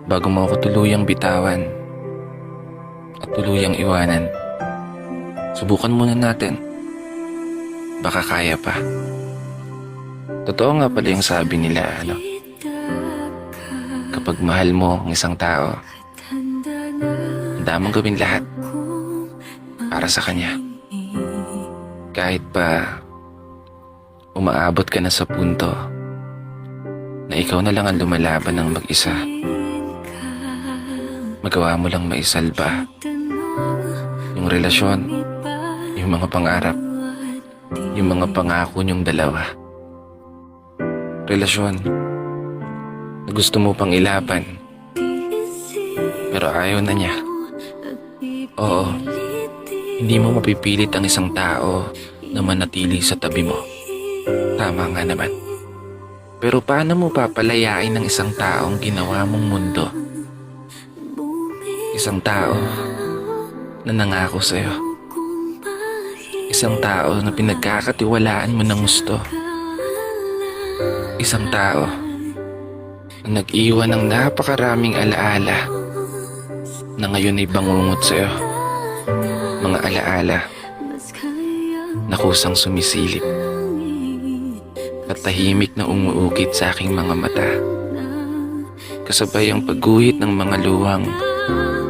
bago mo ako tuluyang bitawan at tuluyang iwanan. Subukan muna natin. Baka kaya pa. Totoo nga pala yung sabi nila, kapag mahal mo ang isang tao, handa mong gawin lahat para sa kanya. Kahit pa umaabot ka na sa punto na ikaw na lang ang lumalaban ng mag-isa, magawa mo lang maisalba yung relasyon, yung mga pangarap, yung mga pangako niyong dalawa. Relasyon na gusto mo pang ilaban, pero ayaw na niya. Oo, hindi mo mapipilit ang isang tao na manatili sa tabi mo. Tama nga naman. Pero paano mo papalayain ng isang taong ginawa mong mundo? Isang tao na nangako sa'yo. Isang tao na pinagkakatiwalaan mo ng gusto. Isang tao na nag-iwan ng napakaraming alaala na ngayon ay bangungot sa'yo. Mga alaala na kusang sumisilip at tahimik na umuukit sa aking mga mata. Kasabay ang pagguhit ng mga luwang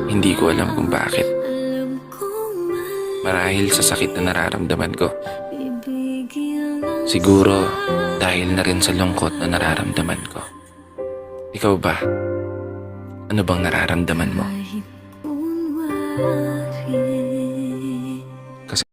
hindi ko alam kung bakit. Marahil sa sakit na nararamdaman ko. Siguro dahil na rin sa lungkot na nararamdaman ko. Ikaw ba? Ano bang nararamdaman mo?